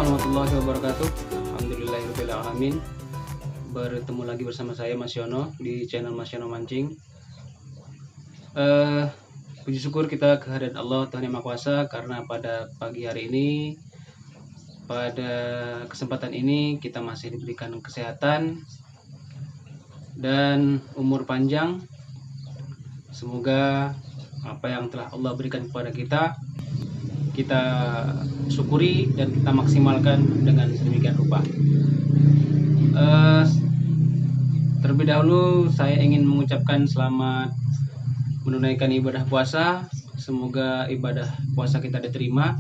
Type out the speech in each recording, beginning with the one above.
warahmatullahi wabarakatuh. Alhamdulillahirrahmanirrahim. Bertemu lagi bersama saya Mas Yono di channel Mas Yono Mancing. Puji syukur kita kehadirat Allah Tuhan Yang Maha Kuasa, karena pada pagi hari ini, pada kesempatan ini kita masih diberikan kesehatan dan umur panjang. Semoga apa yang telah Allah berikan kepada kita syukuri dan kita maksimalkan dengan sedemikian rupa. Terlebih dahulu saya ingin mengucapkan selamat menunaikan ibadah puasa. Semoga ibadah puasa kita diterima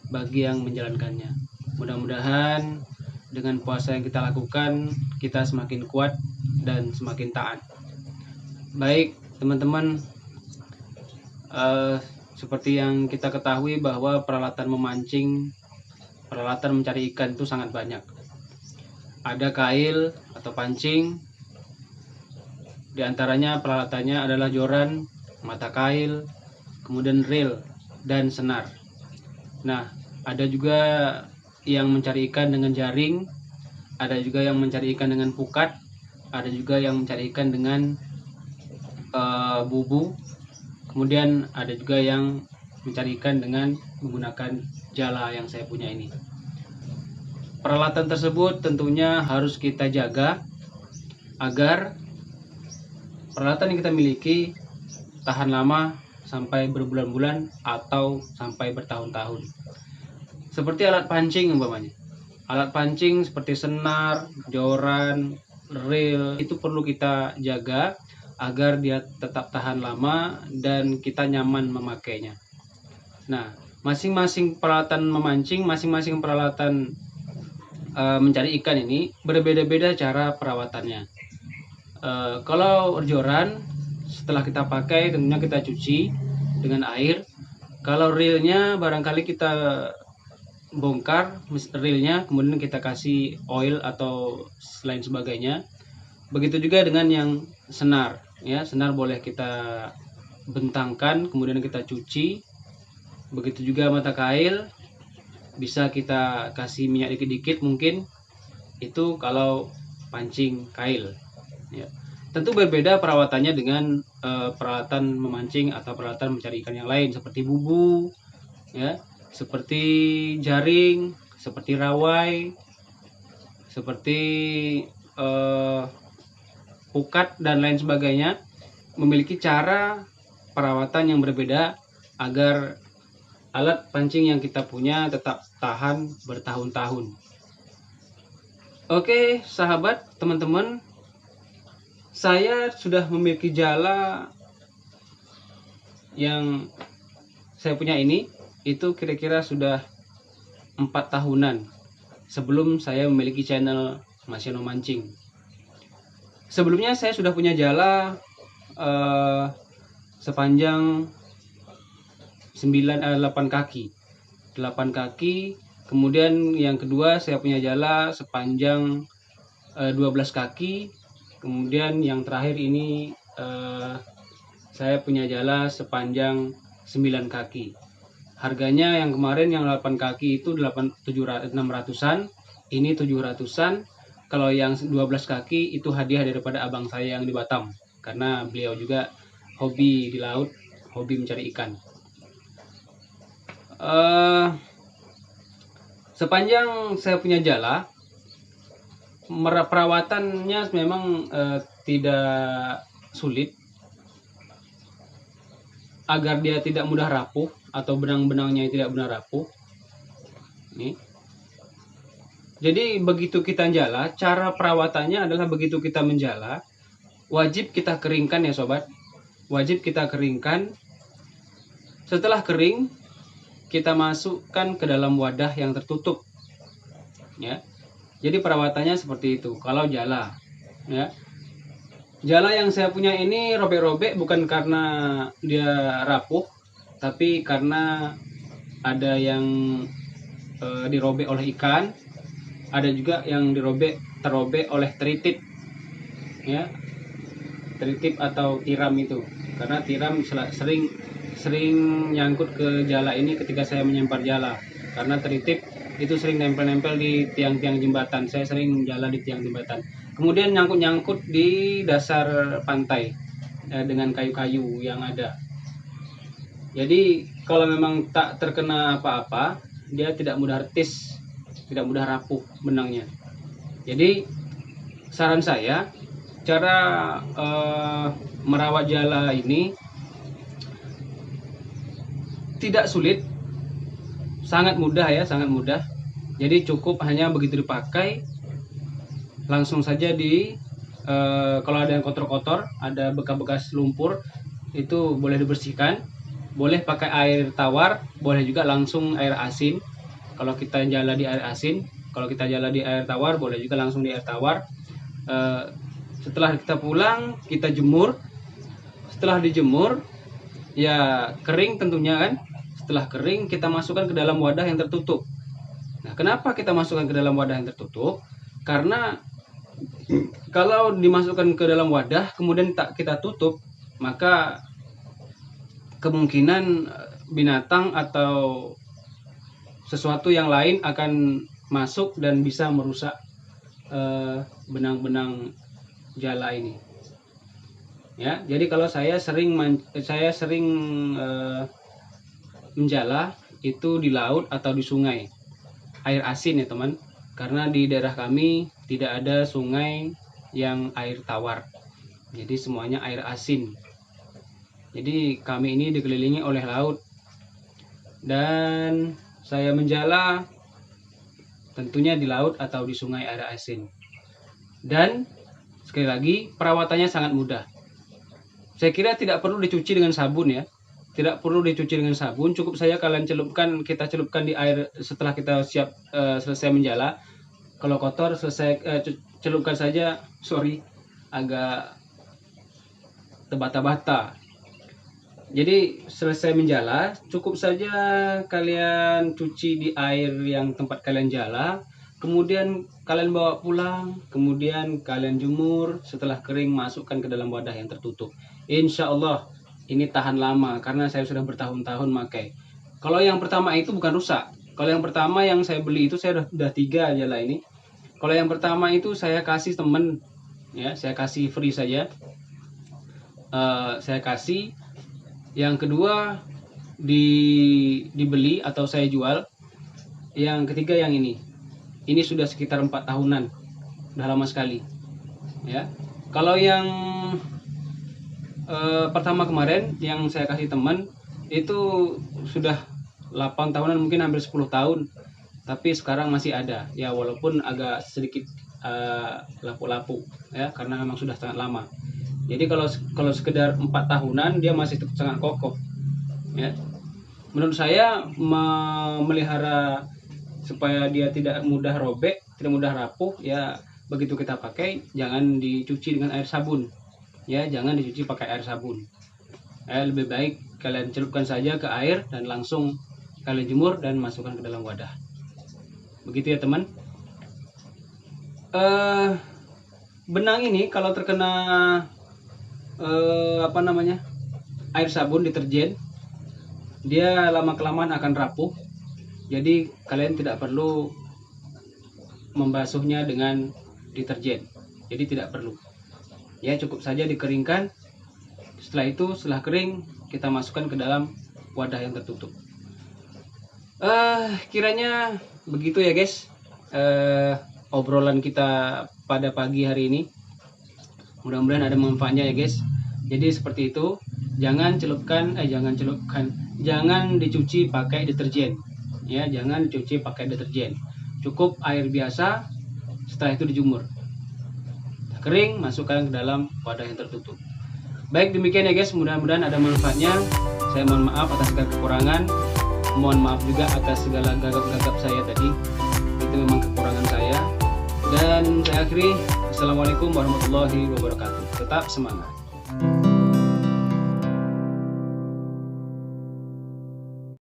bagi yang menjalankannya. Mudah-mudahan dengan puasa yang kita lakukan, kita semakin kuat dan semakin taat. Baik teman-teman, seperti yang kita ketahui bahwa peralatan memancing, peralatan mencari ikan itu sangat banyak. Ada kail atau pancing, di antaranya peralatannya adalah joran, mata kail, kemudian reel, dan senar. Nah, ada juga yang mencari ikan dengan jaring, ada juga yang mencari ikan dengan pukat, ada juga yang mencari ikan dengan bubu. Kemudian ada juga yang mencari ikan dengan menggunakan jala yang saya punya ini. Peralatan tersebut tentunya harus kita jaga agar peralatan yang kita miliki tahan lama sampai berbulan-bulan atau sampai bertahun-tahun. Seperti alat pancing umpamanya. Alat pancing seperti senar, joran, reel itu perlu kita jaga agar dia tetap tahan lama dan kita nyaman memakainya. Nah, masing-masing peralatan memancing, masing-masing peralatan mencari ikan ini berbeda-beda cara perawatannya. Kalau joran, setelah kita pakai tentunya kita cuci dengan air. Kalau reelnya barangkali kita bongkar reelnya, kemudian kita kasih oil atau lain sebagainya. Begitu juga dengan yang senar, ya, senar boleh kita bentangkan kemudian kita cuci. Begitu juga mata kail, bisa kita kasih minyak dikit-dikit mungkin. Itu kalau pancing kail, ya. Tentu berbeda perawatannya dengan peralatan memancing atau peralatan mencari ikan yang lain seperti bubu, ya, seperti jaring, seperti rawai, seperti pukat dan lain sebagainya, memiliki cara perawatan yang berbeda agar alat pancing yang kita punya tetap tahan bertahun-tahun. Oke sahabat, teman-teman, saya sudah memiliki jala yang saya punya ini, itu kira-kira sudah 4 tahunan sebelum saya memiliki channel Mas Yono Mancing. Sebelumnya saya sudah punya jala sepanjang 8 kaki. Kemudian yang kedua saya punya jala sepanjang 12 kaki. Kemudian yang terakhir ini saya punya jala sepanjang 9 kaki. Harganya yang kemarin yang 8 kaki itu 600-an, ini 700-an. Kalau yang 12 kaki itu hadiah daripada abang saya yang di Batam, karena beliau juga hobi di laut, hobi mencari ikan. Sepanjang saya punya jala, perawatannya memang tidak sulit agar dia tidak mudah rapuh atau benang-benangnya tidak mudah rapuh. Nih. Jadi begitu kita jala, cara perawatannya adalah begitu kita menjala, wajib kita keringkan ya sobat. Wajib kita keringkan. Setelah kering, kita masukkan ke dalam wadah yang tertutup. Ya. Jadi perawatannya seperti itu. Kalau jala, ya. Jala yang saya punya ini robek-robek bukan karena dia rapuh, tapi karena ada yang dirobek oleh ikan. Ada juga yang terobek oleh teritip, ya, teritip atau tiram itu, karena tiram sering nyangkut ke jala ini ketika saya menyempar jala, karena teritip itu sering nempel-nempel di tiang-tiang jembatan. Saya sering jalan di tiang jembatan. Kemudian nyangkut-nyangkut di dasar pantai dengan kayu-kayu yang ada. Jadi kalau memang tak terkena apa-apa, dia tidak mudah retis, tidak mudah rapuh benangnya. Jadi saran saya, cara merawat jala ini tidak sulit, sangat mudah ya, sangat mudah. Jadi cukup hanya begitu dipakai, langsung saja kalau ada yang kotor-kotor, ada bekas-bekas lumpur, itu boleh dibersihkan. Boleh pakai air tawar, boleh juga langsung air asin. Kalau kita jala di air asin, kalau kita jala di air tawar, boleh juga langsung di air tawar. Setelah kita pulang, kita jemur. Setelah dijemur, ya kering tentunya kan. Setelah kering, kita masukkan ke dalam wadah yang tertutup. Nah, kenapa kita masukkan ke dalam wadah yang tertutup? Karena kalau dimasukkan ke dalam wadah, kemudian tak kita tutup, maka kemungkinan binatang atau sesuatu yang lain akan masuk dan bisa merusak benang-benang jala ini. Ya, jadi kalau saya sering menjala itu di laut atau di sungai air asin ya teman, karena di daerah kami tidak ada sungai yang air tawar, jadi semuanya air asin. Jadi kami ini dikelilingi oleh laut, dan saya menjala tentunya di laut atau di sungai air asin. Dan sekali lagi, perawatannya sangat mudah. Saya kira tidak perlu dicuci dengan sabun ya. Tidak perlu dicuci dengan sabun, cukup saja kita celupkan di air setelah kita selesai menjala. Kalau kotor celupkan saja, agak terbata-bata. Jadi selesai menjala, cukup saja kalian cuci di air yang tempat kalian jala, kemudian kalian bawa pulang, kemudian kalian jemur. Setelah kering, masukkan ke dalam wadah yang tertutup. Insya Allah ini tahan lama, karena saya sudah bertahun-tahun pakai. Kalau yang pertama itu bukan rusak. Kalau yang pertama yang saya beli itu, saya udah 3 jala ini. Kalau yang pertama itu saya kasih temen, ya, saya kasih free saja. Saya kasih. Yang kedua dibeli atau saya jual. Yang ketiga yang ini sudah sekitar 4 tahunan, udah lama sekali ya. Kalau yang pertama kemarin yang saya kasih teman itu sudah 8 tahunan, mungkin hampir 10 tahun, tapi sekarang masih ada ya, walaupun agak sedikit lapuk-lapuk ya, karena memang sudah sangat lama. Jadi kalau sekedar 4 tahunan dia masih sangat kokoh ya. Menurut saya memelihara supaya dia tidak mudah robek, tidak mudah rapuh ya, begitu kita pakai jangan dicuci dengan air sabun ya, jangan dicuci pakai air sabun. Lebih baik kalian celupkan saja ke air dan langsung kalian jemur dan masukkan ke dalam wadah. Begitu ya teman. Benang ini kalau terkena air sabun, deterjen, dia lama-kelamaan akan rapuh. Jadi kalian tidak perlu membasuhnya dengan deterjen. Jadi tidak perlu. Ya, cukup saja dikeringkan. Setelah kering, kita masukkan ke dalam wadah yang tertutup. Kiranya begitu ya guys, obrolan kita pada pagi hari ini. Mudah-mudahan ada manfaatnya ya guys. Jadi seperti itu, jangan dicuci pakai deterjen ya, jangan dicuci pakai deterjen. Cukup air biasa, setelah itu dijemur. Kering, masukkan ke dalam wadah yang tertutup. Baik, demikian ya guys, mudah-mudahan ada manfaatnya. Saya mohon maaf atas segala kekurangan, mohon maaf juga atas segala gagap-gagap saya tadi. Itu memang kekurangan saya. Dan saya akhiri, Assalamualaikum warahmatullahi wabarakatuh. Tetap semangat.